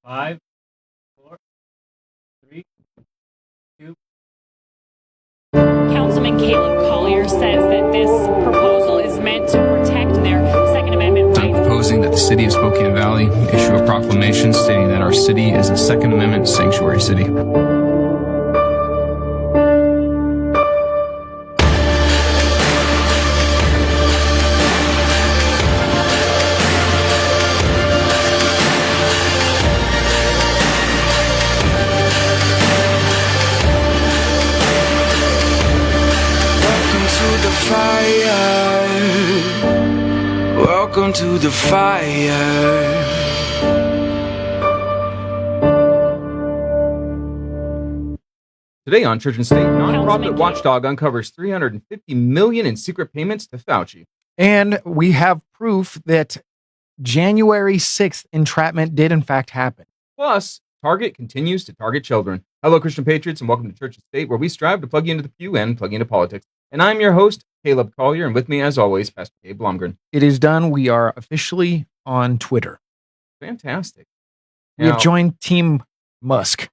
5, 4, 3, 2. Councilman Caleb Collier says that this proposal is meant to protect their Second Amendment I'm rights. proposing that the city of Spokane Valley issue a proclamation stating that our city is a Second Amendment sanctuary city. Welcome to the fire. Today on Church and State, nonprofit Councilman watchdog uncovers $350 million in secret payments to Fauci. And we have proof that January 6th entrapment did in fact happen. Plus, Target continues to target children. Hello, Christian Patriots, and welcome to Church and State, where we strive to plug you into the pew and plug you into politics. And I'm your host, Caleb Collier, and with me, as always, Pastor Gabe Blomgren. It is done. We are officially on Twitter. Fantastic. We have joined Team Musk.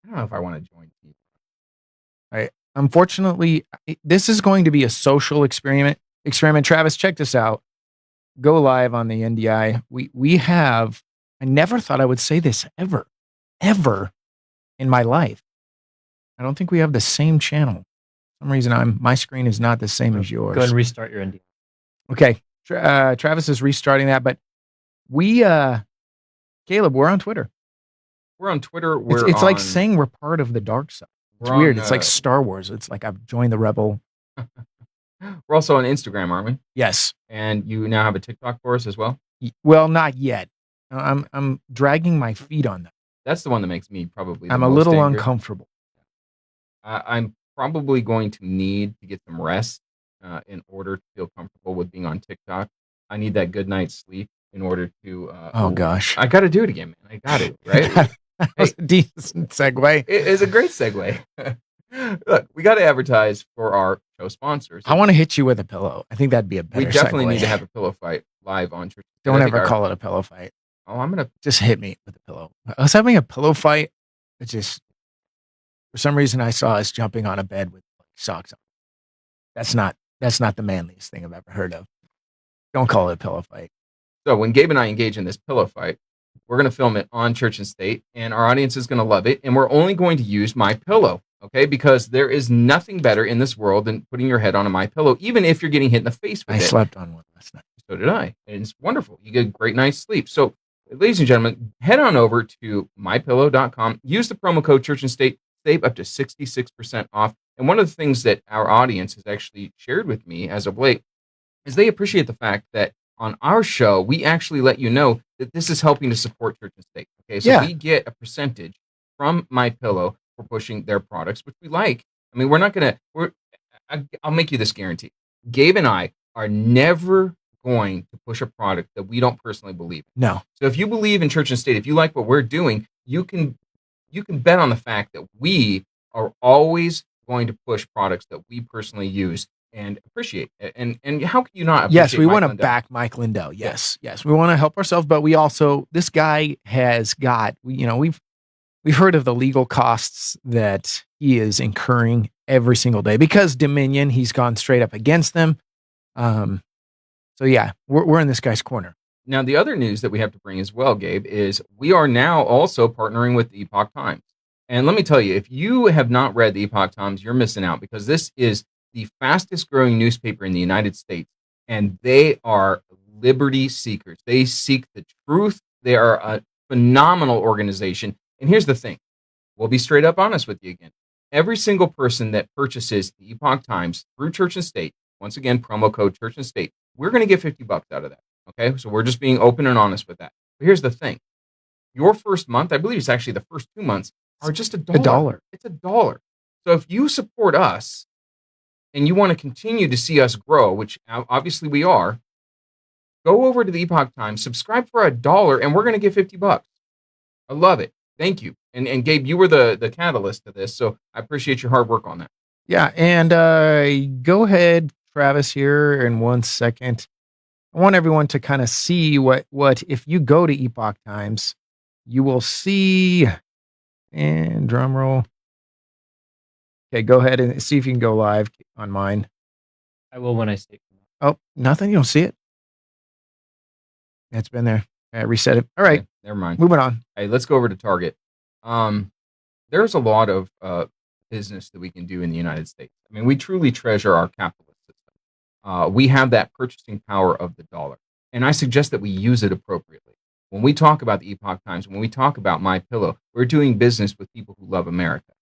I don't know if I want to join you. Unfortunately, this is going to be a social experiment. Travis, check this out. Go live on the NDI. We have, I never thought I would say this ever in my life. I don't think we have the same channel. For some reason, my screen is not the same as yours. Go ahead and restart your ND. Okay. Travis is restarting that, but Caleb, we're on Twitter. We're on Twitter. It's like saying we're part of the dark side. It's weird. It's like Star Wars. It's like I've joined the rebel. We're also on Instagram, aren't we? Yes. And you now have a TikTok for us as well? Well, not yet. I'm dragging my feet on that. That's the one that makes me probably the I'm a most little angry. uncomfortable. I'm probably going to need to get some rest in order to feel comfortable with being on TikTok. I need that good night's sleep in order to... oh, gosh. I got to do it again, man. I got it, right? That was a decent segue. It is a great segue. Look, we got to advertise for our show sponsors. I want to hit you with a pillow. I think that'd be a better We definitely segue. need to have a pillow fight live on Church. Don't ever call it a pillow fight. Oh, I'm going to... Just hit me with a pillow. Us having a pillow fight, it just... For some reason, I saw us jumping on a bed with socks on. That's not the manliest thing I've ever heard of. Don't call it a pillow fight. So when Gabe and I engage in this pillow fight, we're going to film it on Church and State, and our audience is going to love it. And we're only going to use my pillow, okay? Because there is nothing better in this world than putting your head on a my pillow, even if you're getting hit in the face with it. I slept on one last night. So did I. And it's wonderful. You get a great night's sleep. So, ladies and gentlemen, head on over to mypillow.com. Use the promo code Church and State. Save up to 66% off. And one of the things that our audience has actually shared with me as of late is they appreciate the fact that on our show, we actually let you know that this is helping to support Church and State. Okay, so we get a percentage from MyPillow for pushing their products, which we like. I mean, I'll make you this guarantee. Gabe and I are never going to push a product that we don't personally believe in. No. So if you believe in Church and State, if you like what we're doing, you can bet on the fact that we are always going to push products that we personally use and appreciate. And how can you not appreciate Yes, we want to Lindell? back Mike Lindell. Yes. We want to help ourselves, but we also, this guy has got, we've heard of the legal costs that he is incurring every single day because Dominion, he's gone straight up against them. So yeah, we're in this guy's corner. Now, the other news that we have to bring as well, Gabe, is we are now also partnering with the Epoch Times. And let me tell you, if you have not read the Epoch Times, you're missing out because this is the fastest growing newspaper in the United States. And they are liberty seekers. They seek the truth. They are a phenomenal organization. And here's the thing. We'll be straight up honest with you again. Every single person that purchases the Epoch Times through Church and State, once again, promo code Church and State, we're going to get $50 out of that. Okay, so we're just being open and honest with that. But here's the thing. Your first month, I believe it's actually the first 2 months, are just $1. $1. It's $1. So if you support us and you want to continue to see us grow, which obviously we are, go over to the Epoch Times, subscribe for $1, and we're going to get $50. I love it. Thank you. And Gabe, you were the catalyst to this, so I appreciate your hard work on that. Yeah, and go ahead, Travis, here in 1 second. I want everyone to kind of see what if you go to Epoch Times, you will see, and drum roll. Okay, go ahead and see if you can go live on mine. I will when I see it. Oh, nothing. You don't see it. It's been there. I reset it. All right, Okay, never mind. moving on. Hey, let's go over to Target. There's a lot of business that we can do in the United States. I mean, we truly treasure our capitalist system. We have that purchasing power of the dollar, and I suggest that we use it appropriately. When we talk about the Epoch Times, when we talk about My Pillow, we're doing business with people who love America.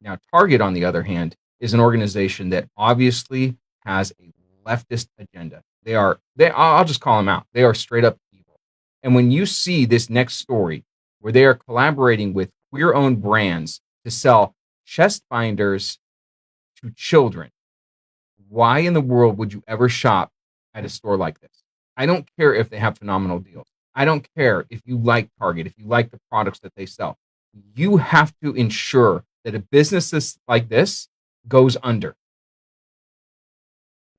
Now, Target, on the other hand, is an organization that obviously has a leftist agenda. I'll just call them out. They are straight up evil. And when you see this next story where they are collaborating with queer-owned brands to sell chest binders to children, why in the world would you ever shop at a store like this? I don't care if they have phenomenal deals. I don't care if you like Target, if you like the products that they sell. You have to ensure that a business like this goes under.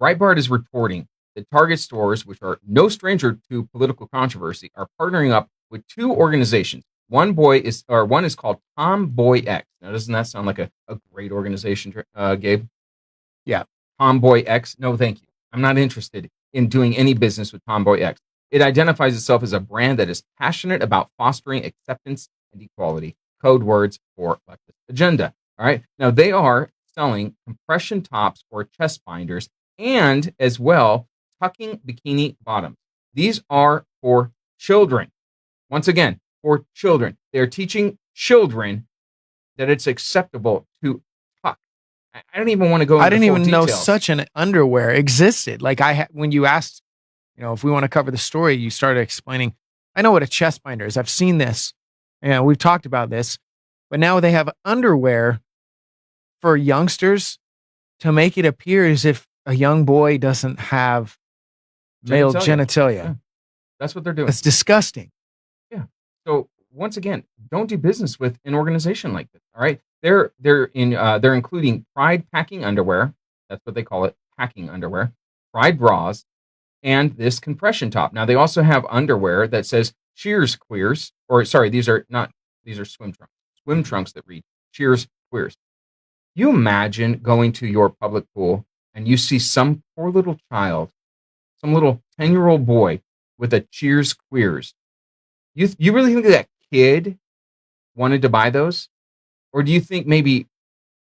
Breitbart is reporting that Target stores, which are no stranger to political controversy, are partnering up with two organizations. One is called Tomboy X. Now, doesn't that sound like a great organization, Gabe? Yeah. Tomboy X. No, thank you. I'm not interested in doing any business with Tomboy X. It identifies itself as a brand that is passionate about fostering acceptance and equality. Code words for leftist agenda. All right. Now, they are selling compression tops or chest binders and as well tucking bikini bottoms. These are for children. Once again, for children. They're teaching children that it's acceptable to tuck. I don't even want to go into I didn't even know details. such an underwear existed. Like when you asked, if we want to cover the story, you started explaining. I know what a chest binder is. I've seen this. We've talked about this, but now they have underwear for youngsters to make it appear as if a young boy doesn't have male genitalia. Yeah. That's what they're doing. That's disgusting. Yeah. So once again, don't do business with an organization like this. All right. They're including Pride packing underwear. That's what they call it, packing underwear. Pride bras, and this compression top. Now they also have underwear that says "Cheers Queers," or sorry, these are swim trunks. Swim trunks that read "Cheers Queers." You imagine going to your public pool and you see some poor little child, some little 10-year-old boy with a "Cheers Queers." You really think that kid wanted to buy those? Or do you think maybe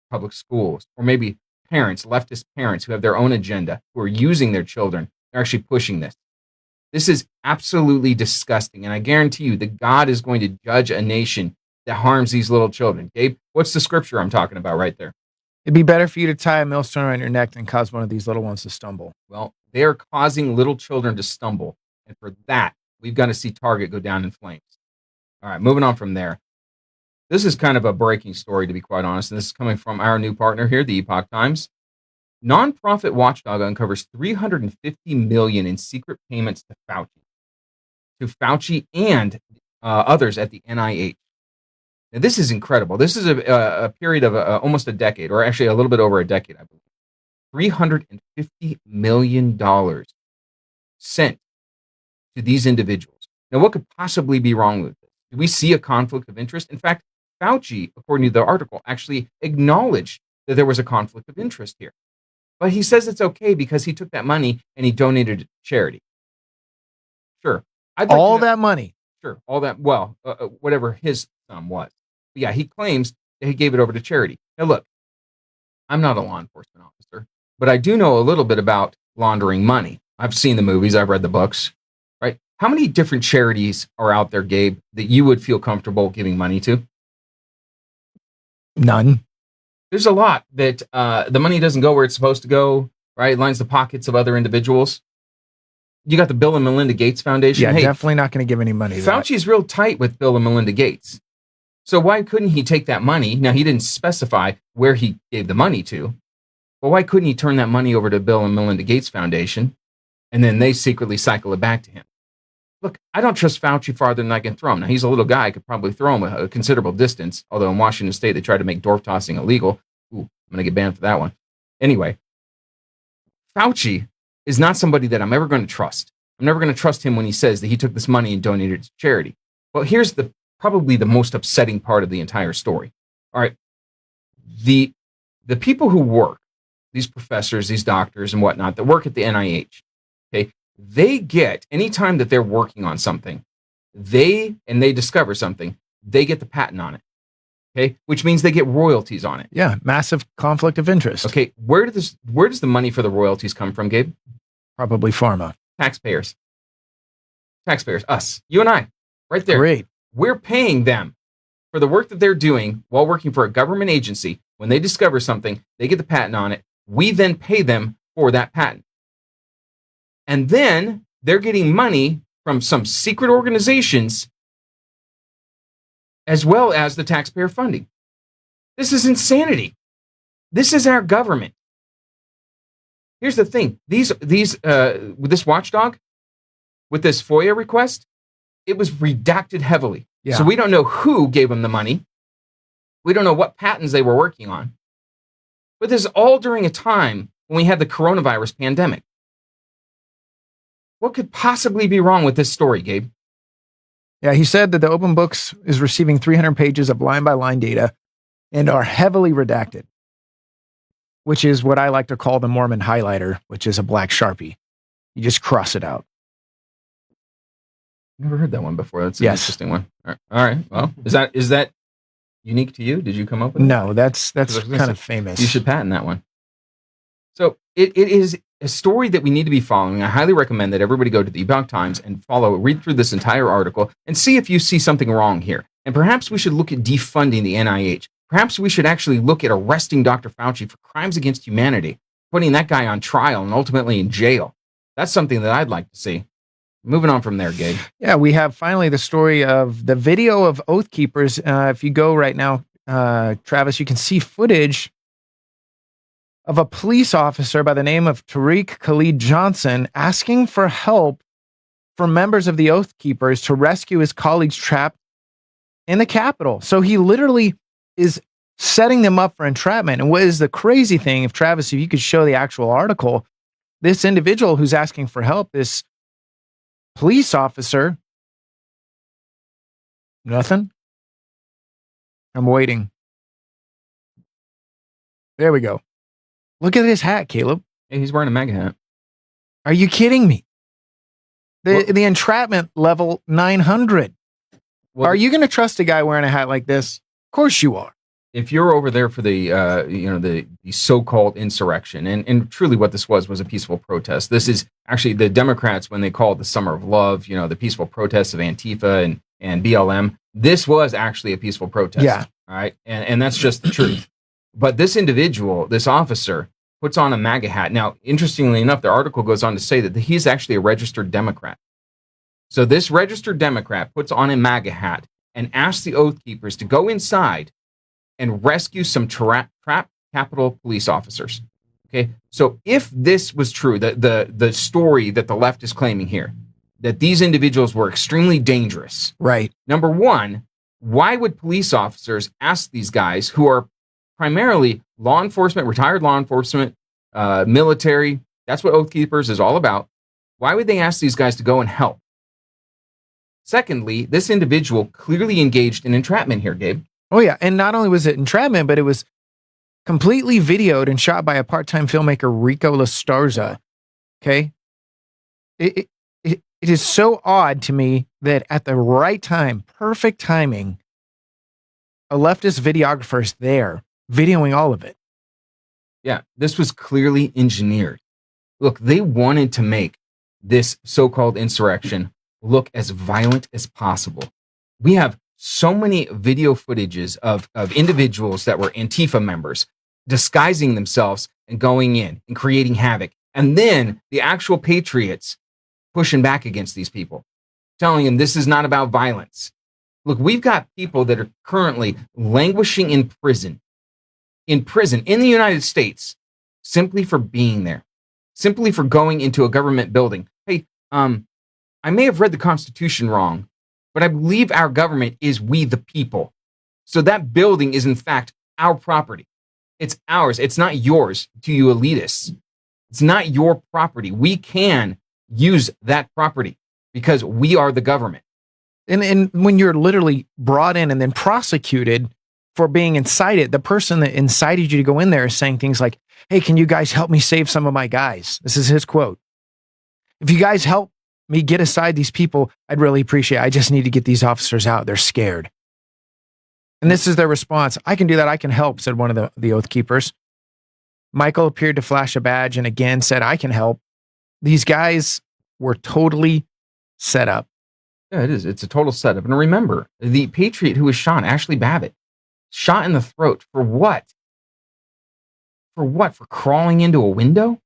public schools or maybe parents, leftist parents who have their own agenda, who are using their children, are actually pushing this? This is absolutely disgusting. And I guarantee you that God is going to judge a nation that harms these little children. Gabe, what's the scripture I'm talking about right there? It'd be better for you to tie a millstone around your neck than cause one of these little ones to stumble. Well, they are causing little children to stumble. And for that, we've got to see Target go down in flames. All right, moving on from there. This is kind of a breaking story, to be quite honest. And this is coming from our new partner here, the Epoch Times. Nonprofit watchdog uncovers $350 million in secret payments to Fauci and others at the NIH. Now, this is incredible. This is a period of almost a decade, or actually a little bit over a decade, I believe. $350 million sent to these individuals. Now, what could possibly be wrong with this? Do we see a conflict of interest? In fact, Fauci, according to the article, actually acknowledged that there was a conflict of interest here. But he says it's okay because he took that money and he donated it to charity. Sure. All that money. Sure. All that. Well, whatever his sum was. But yeah, he claims that he gave it over to charity. Now, look, I'm not a law enforcement officer, but I do know a little bit about laundering money. I've seen the movies. I've read the books. Right. How many different charities are out there, Gabe, that you would feel comfortable giving money to? None. There's a lot that the money doesn't go where it's supposed to go, right? It lines the pockets of other individuals. You got the Bill and Melinda Gates Foundation. Yeah, definitely not going to give any money to that. Fauci's real tight with Bill and Melinda Gates. So why couldn't he take that money? Now, he didn't specify where he gave the money to, but why couldn't he turn that money over to Bill and Melinda Gates Foundation, and then they secretly cycle it back to him? Look, I don't trust Fauci farther than I can throw him. Now, he's a little guy. I could probably throw him a considerable distance, although in Washington State, they tried to make dwarf tossing illegal. Ooh, I'm going to get banned for that one. Anyway, Fauci is not somebody that I'm ever going to trust. I'm never going to trust him when he says that he took this money and donated it to charity. Well, here's the probably the most upsetting part of the entire story. All right. The people who work, these professors, these doctors and whatnot that work at the NIH, okay, they get, anytime that they're working on something, they discover something, they get the patent on it. Okay, which means they get royalties on it. Yeah, massive conflict of interest. Okay, where does the money for the royalties come from, Gabe? Probably pharma. Taxpayers, us, you and I, right there. Great. We're paying them for the work that they're doing while working for a government agency. When they discover something, they get the patent on it. We then pay them for that patent. And then they're getting money from some secret organizations as well as the taxpayer funding. This is insanity. This is our government. Here's the thing. With this watchdog, with this FOIA request, it was redacted heavily. Yeah. So we don't know who gave them the money. We don't know what patents they were working on. But this is all during a time when we had the coronavirus pandemic. What could possibly be wrong with this story, Gabe? Yeah, he said that the open books is receiving 300 pages of line-by-line data and are heavily redacted, which is what I like to call the Mormon Highlighter, which is a black Sharpie. You just cross it out. Never heard that one before. That's an Yes. interesting one. All right. Well, is that unique to you? Did you come up with it? No, that's I was gonna kind say, of famous. You should patent that one. So it is a story that we need to be following. I highly recommend that everybody go to the Epoch Times and read through this entire article and see if you see something wrong here. And perhaps we should look at defunding the NIH. Perhaps we should actually look at arresting Dr. Fauci for crimes against humanity, putting that guy on trial and ultimately in jail. That's something that I'd like to see. Moving on from there, Gabe. Yeah, we have finally the story of the video of Oath Keepers. If you go right now, Travis, you can see footage of a police officer by the name of Tariq Khalid Johnson asking for help from members of the Oath Keepers to rescue his colleagues trapped in the Capitol. So he literally is setting them up for entrapment. And what is the crazy thing, if Travis, if you could show the actual article, this individual who's asking for help, this police officer, nothing. I'm waiting. There we go. Look at his hat, Caleb. Hey, he's wearing a MAGA hat. Are you kidding me? The entrapment level 900. Well, Are you going to trust a guy wearing a hat like this? Of course you are. if you're over there for the the so-called insurrection, and truly what this was a peaceful protest. This is actually the Democrats, when they call it the Summer of Love, the peaceful protests of Antifa and BLM. This was actually a peaceful protest. Yeah. All right. And that's just the truth. But this individual, this officer, puts on a MAGA hat. Now, interestingly enough, the article goes on to say that he's actually a registered Democrat. So this registered Democrat puts on a MAGA hat and asks the Oath Keepers to go inside and rescue some trapped Capitol police officers. Okay, so if this was true, the story that the left is claiming here, that these individuals were extremely dangerous. Right. Number one, why would police officers ask these guys, who are primarily law enforcement, retired law enforcement, military, that's what Oath Keepers is all about, why would they ask these guys to go and help? Secondly, this individual clearly engaged in entrapment here, Gabe. Oh, yeah. And not only was it entrapment, but it was completely videoed and shot by a part-time filmmaker, Rico Lastarza. Okay. It is so odd to me that at the right time, perfect timing, a leftist videographer is there videoing all of it. Yeah, this was clearly engineered. Look, they wanted to make this so-called insurrection look as violent as possible. We have so many video footages of individuals that were Antifa members disguising themselves and going in and creating havoc. And then the actual patriots pushing back against these people, telling them this is not about violence. Look, we've got people that are currently languishing in prison in the United States, simply for being there, simply for going into a government building. Hey, I may have read the Constitution wrong, but I believe our government is we the people. So that building is in fact our property. It's ours. It's not yours, to you elitists. It's not your property. We can use that property because we are the government. And when you're literally brought in and then prosecuted for being incited, the person that incited you to go in there is saying things like, hey, can you guys help me save some of my guys? This is his quote. If you guys help me get aside these people, I'd really appreciate it. I just need to get these officers out. They're scared. And this is their response. I can do that. I can help, said one of the Oath Keepers. Michael appeared to flash a badge and again said, I can help. These guys were totally set up. Yeah, it is. It's a total setup. And remember, the patriot who was shot, Ashley Babbitt, shot in the throat for what? For what? For crawling into a window?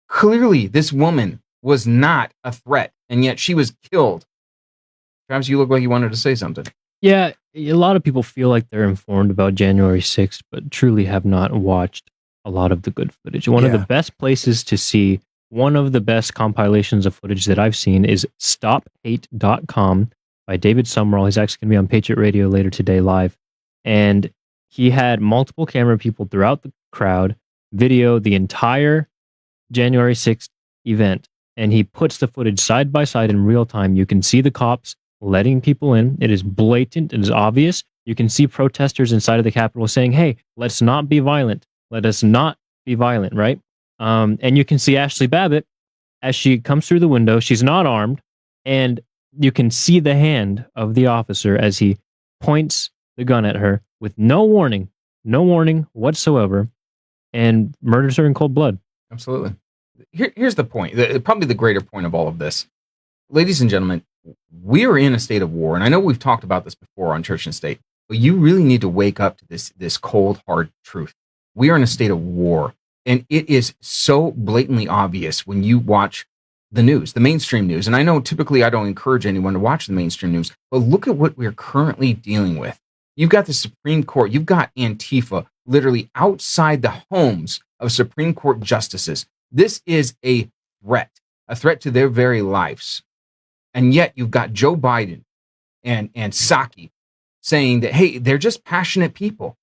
Clearly, this woman was not a threat, and yet she was killed. Travis, you look like you wanted to say something. Yeah, a lot of people feel like they're informed about January 6th, but truly have not watched a lot of the good footage. One of the best places to see one of the best compilations of footage that I've seen is stophate.com by David Summerall. He's actually going to be on Patriot Radio later today live. And he had multiple camera people throughout the crowd video the entire January 6th event. And he puts the footage side by side in real time. You can see the cops letting people in. It is blatant. It is obvious. You can see protesters inside of the Capitol saying, hey, let's not be violent. Let us not be violent, right? And you can see Ashley Babbitt as she comes through the window. She's not armed. And you can see the hand of the officer as he points the gun at her with no warning whatsoever, and murders her in cold blood. Absolutely. Here's the point, probably the greater point of all of this. Ladies and gentlemen, we are in a state of war, and I know we've talked about this before on Church and State, but you really need to wake up to this cold, hard truth. We are in a state of war, and it is so blatantly obvious when you watch the news, the mainstream news. And I know typically I don't encourage anyone to watch the mainstream news, but look at what we're currently dealing with. You've got the Supreme Court, you've got Antifa literally outside the homes of Supreme Court justices. This is a threat to their very lives. And yet you've got Joe Biden and Psaki saying that, hey, they're just passionate people.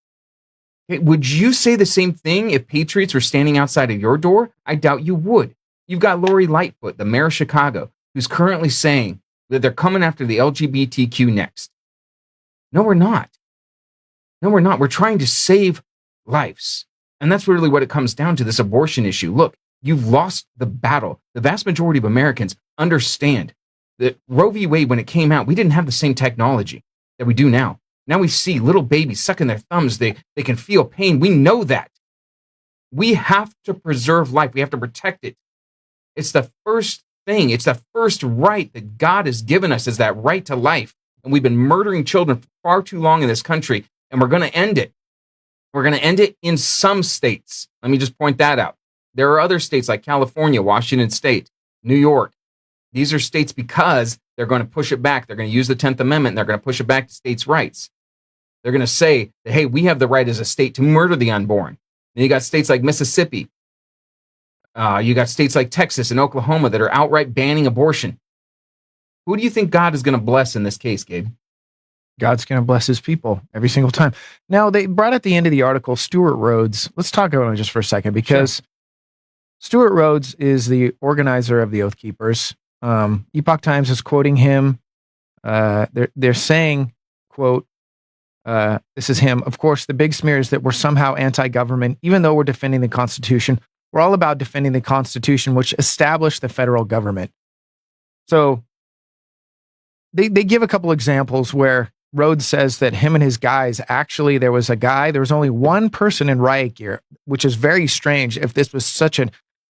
Okay, would you say the same thing if patriots were standing outside of your door? I doubt you would. You've got Lori Lightfoot, the mayor of Chicago, who's currently saying that they're coming after the LGBTQ next. No, we're not. No, we're not. We're trying to save lives. And that's really what it comes down to, this abortion issue. Look, you've lost the battle. The vast majority of Americans understand that Roe v. Wade, when it came out, we didn't have the same technology that we do now. Now we see little babies sucking their thumbs. They can feel pain. We know that. We have to preserve life. We have to protect it. It's the first thing. It's the first right that God has given us, is that right to life. And we've been murdering children for far too long in this country, and we're going to end it. We're going to end it in some states. Let me just point that out. There are other states like California, Washington State, New York. These are states because they're going to push it back. They're going to use the 10th Amendment, and they're going to push it back to states' rights. They're going to say that, hey, we have the right as a state to murder the unborn. Then you got states like Mississippi. You got states like Texas and Oklahoma that are outright banning abortion. Who do you think God is going to bless in this case, Gabe? God's going to bless his people every single time. Now, they brought at the end of the article Stuart Rhodes. Let's talk about him just for a second, because Stuart Rhodes is the organizer of the Oath Keepers. Epoch Times is quoting him. They're saying, quote, this is him. Of course, the big smear is that we're somehow anti-government, even though we're defending the Constitution. We're all about defending the Constitution, which established the federal government. So they give a couple examples where Rhodes says that him and his guys, actually, there was only one person in riot gear, which is very strange. If this was such a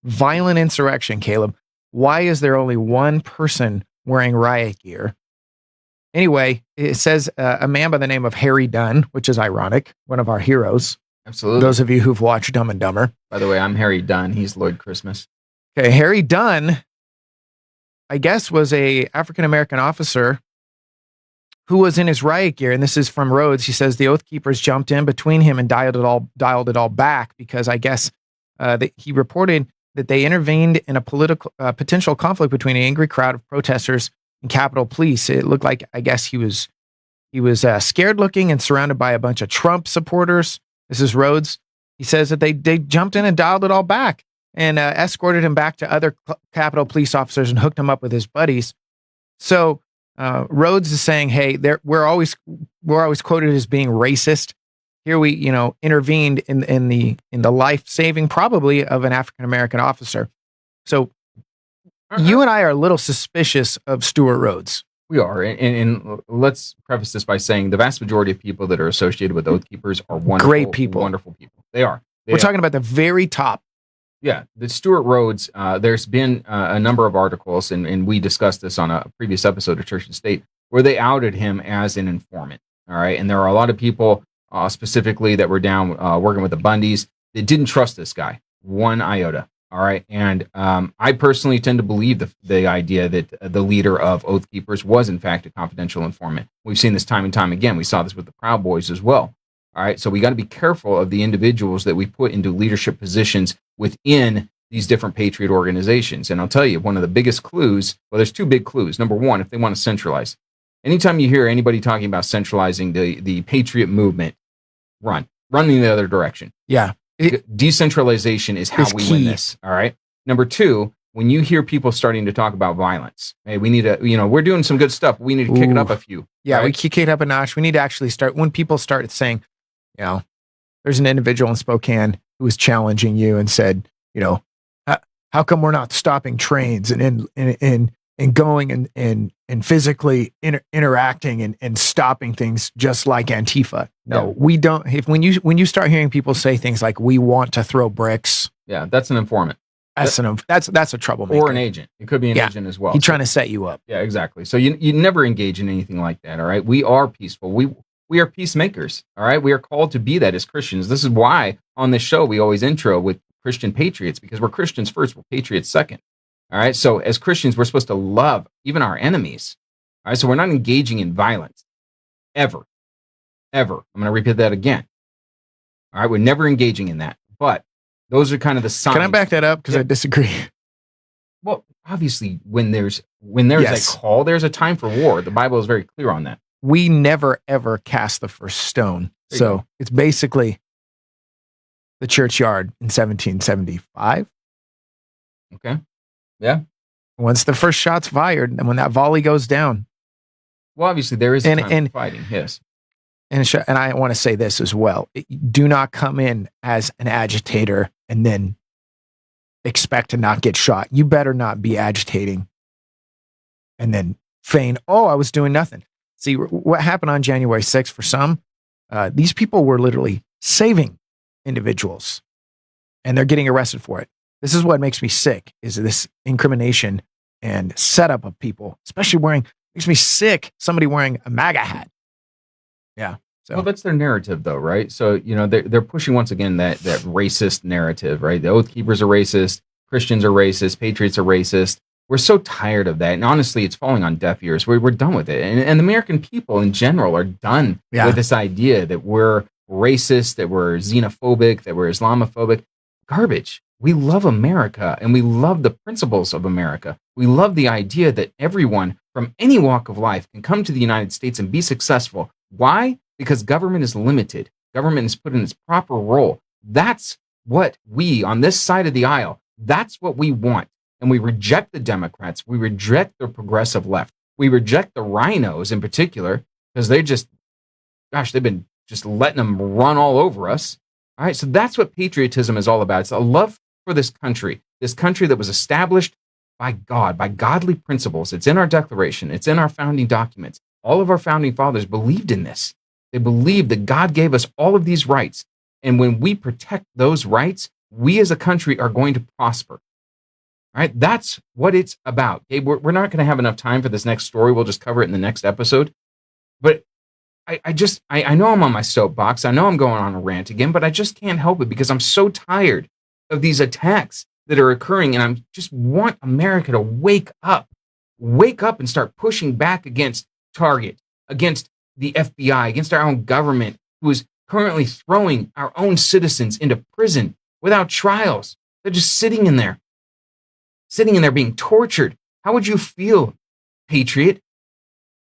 violent insurrection, Caleb, why is there only one person wearing riot gear? Anyway, it says a man by the name of Harry Dunn, which is ironic, one of our heroes. Absolutely. Those of you who've watched Dumb and Dumber. By the way, I'm Harry Dunn. He's Lloyd Christmas. Okay, Harry Dunn, I guess, was a African-American officer who was in his riot gear. And this is from Rhodes. He says the Oath Keepers jumped in between him and dialed it all back because I guess he reported that they intervened in a potential conflict between an angry crowd of protesters and Capitol Police. It looked like, I guess, he was scared looking and surrounded by a bunch of Trump supporters. This is Rhodes. He says that they jumped in and dialed it all back and escorted him back to other Capitol Police officers and hooked him up with his buddies. So Rhodes is saying, "Hey, we're always quoted as being racist. Here we, intervened in the life saving probably of an African American officer. So you and I are a little suspicious of Stuart Rhodes. We are, and let's preface this by saying the vast majority of people that are associated with Oath Keepers are wonderful, great people, wonderful people. They are. We're talking about the very top. Yeah, the Stuart Rhodes. There's been a number of articles, and we discussed this on a previous episode of Church and State, where they outed him as an informant. All right, and there are a lot of people, specifically that were down working with the Bundys, that didn't trust this guy one iota. All right, and I personally tend to believe the idea that the leader of Oath Keepers was in fact a confidential informant. We've seen this time and time again. We saw this with the Proud Boys as well. All right, so we got to be careful of the individuals that we put into leadership positions within these different patriot organizations. And I'll tell you, one of the biggest clues, well, there's two big clues. Number one, if they want to centralize. Anytime you hear anybody talking about centralizing the patriot movement, run in the other direction. Yeah. Decentralization is how we win this. All right. Number two, when you hear people starting to talk about violence, hey, we need to, we're doing some good stuff. We need to kick it up a few. Yeah, right? we kick it up a notch. We need to actually start, when people start saying, there's an individual in Spokane who was challenging you and said, how come we're not stopping trains and going and physically interacting and stopping things just like Antifa? No, we don't. When you start hearing people say things like, we want to throw bricks. Yeah, that's an informant. That's a troublemaker. Or an agent. It could be an agent as well. He's trying to set you up. Yeah, exactly. So you never engage in anything like that, all right? We are peaceful. We are peacemakers, all right? We are called to be that as Christians. This is why on this show we always intro with Christian patriots, because we're Christians first, we're patriots second, all right? So as Christians, we're supposed to love even our enemies, all right? So we're not engaging in violence, ever. I'm going to repeat that again, all right? We're never engaging in that, but those are kind of the signs. Can I back that up? Because I disagree. Well, obviously, when there's a call, there's a time for war. The Bible is very clear on that. We never, ever cast the first stone. So it's basically the churchyard in 1775. Okay. Yeah. Once the first shot's fired, and when that volley goes down. Well, obviously, there is a time for fighting, yes. And I want to say this as well. Do not come in as an agitator and then expect to not get shot. You better not be agitating and then feign, I was doing nothing. See, what happened on January 6th for some, these people were literally saving individuals and they're getting arrested for it. This is what makes me sick, is this incrimination and setup of people, especially makes me sick, somebody wearing a MAGA hat. Yeah. So. Well, that's their narrative, though, right? So, they're pushing once again that racist narrative, right? The Oath Keepers are racist, Christians are racist, patriots are racist. We're so tired of that, and honestly, it's falling on deaf ears. We're done with it, and the American people in general are done with this idea that we're racist, that we're xenophobic, that we're Islamophobic. Garbage. We love America, and we love the principles of America. We love the idea that everyone from any walk of life can come to the United States and be successful. Why? Because government is limited. Government is put in its proper role. That's what we, on this side of the aisle, that's what we want. And we reject the Democrats. We reject the progressive left. We reject the rhinos in particular, because they've been just letting them run all over us. All right, so that's what patriotism is all about. It's a love for this country that was established by God, by godly principles. It's in our Declaration. It's in our founding documents. All of our founding fathers believed in this. They believed that God gave us all of these rights. And when we protect those rights, we as a country are going to prosper. All right, that's what it's about. Okay? We're not going to have enough time for this next story. We'll just cover it in the next episode. But I know I'm on my soapbox. I know I'm going on a rant again, but I just can't help it because I'm so tired of these attacks that are occurring. And I just want America to wake up and start pushing back against Target, against the FBI, against our own government, who is currently throwing our own citizens into prison without trials. They're just sitting in there being tortured. How would you feel, patriot,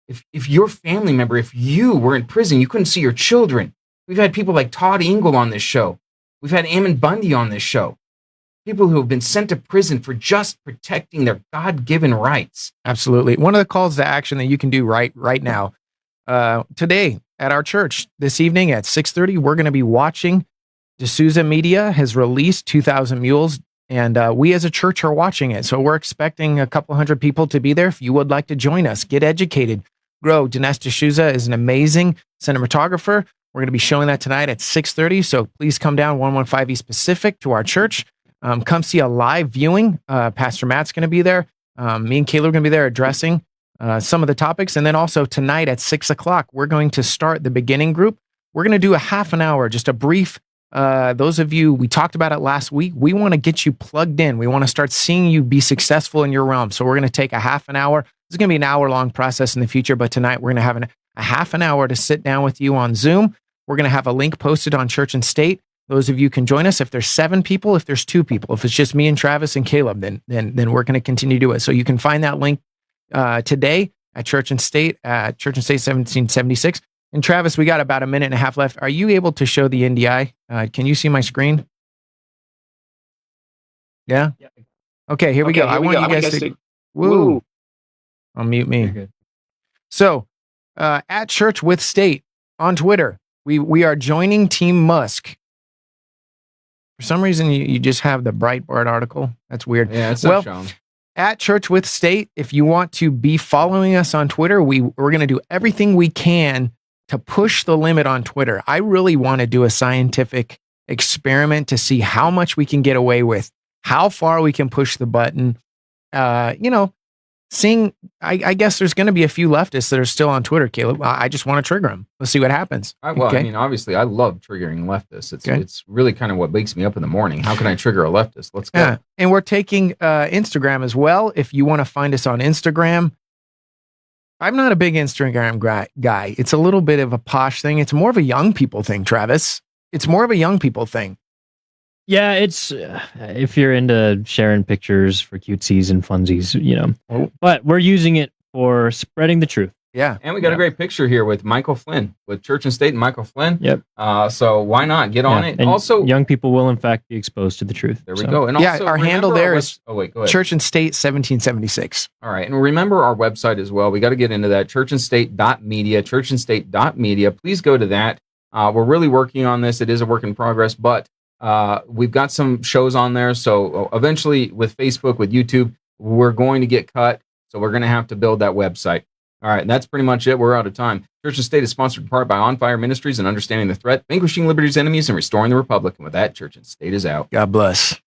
if your family member, if you were in prison, you couldn't see your children? We've had people like Todd Engel on this show. We've had Ammon Bundy on this show. people who have been sent to prison for just protecting their God-given rights. Absolutely. One of the calls to action that you can do right now, today at our church this evening at 6:30, we're going to be watching. D'Souza Media has released 2,000 Mules, and we as a church are watching it. So we're expecting a couple hundred people to be there. If you would like to join us, get educated, grow. Dinesh D'Souza is an amazing cinematographer. We're going to be showing that tonight at 6:30. So please come down 115 East Pacific to our church. Come see a live viewing. Pastor Matt's going to be there. Me and Kayla are going to be there addressing some of the topics. And then also tonight at 6 o'clock, we're going to start the beginning group. We're going to do a half an hour, just a brief. Those of you, we talked about it last week. We want to get you plugged in. We want to start seeing you be successful in your realm. So we're going to take a half an hour. It's going to be an hour-long process in the future, but tonight we're going to have a half an hour to sit down with you on Zoom. We're going to have a link posted on Church and State. Those of you can join us. If there's 7 people, if there's 2 people, if it's just me and Travis and Caleb, then we're going to continue to do it. So you can find that link today at Church and State 1776. And Travis, we got about a minute and a half left. Are you able to show the NDI? Can you see my screen? Yeah? Okay, here we go. I want you guys to... Woo! I'll mute me. So, at Church with State on Twitter, we are joining Team Musk. For some reason, you just have the Breitbart article. That's weird. Yeah, it's not shown. At Church with State, if you want to be following us on Twitter, we're going to do everything we can to push the limit on Twitter. I really want to do a scientific experiment to see how much we can get away with, how far we can push the button. Seeing, I guess there's going to be a few leftists that are still on Twitter, Caleb. I just want to trigger them. Let's see what happens. I mean, obviously, I love triggering leftists. It's really kind of what wakes me up in the morning. How can I trigger a leftist? Let's go. Yeah. And we're taking Instagram as well. If you want to find us on Instagram, I'm not a big Instagram guy. It's a little bit of a posh thing. It's more of a young people thing, Travis. It's more of a young people thing. Yeah, it's if you're into sharing pictures for cutesies and funsies, But we're using it for spreading the truth. Yeah. And we got a great picture here with Michael Flynn, with Church and State and Michael Flynn. Yep. So why not get on it? And also, young people will in fact be exposed to the truth. There we go. And also, our handle there is go ahead. Church and State 1776. All right. And remember our website as well. We got to get into that, churchandstate.media, churchandstate.media. Please go to that. We're really working on this. It is a work in progress, but we've got some shows on there. So eventually with Facebook, with YouTube, we're going to get cut. So we're going to have to build that website. All right. That's pretty much it. We're out of time. Church and State is sponsored in part by On Fire Ministries and Understanding the Threat, Vanquishing Liberty's Enemies, and Restoring the Republic. And with that, Church and State is out. God bless.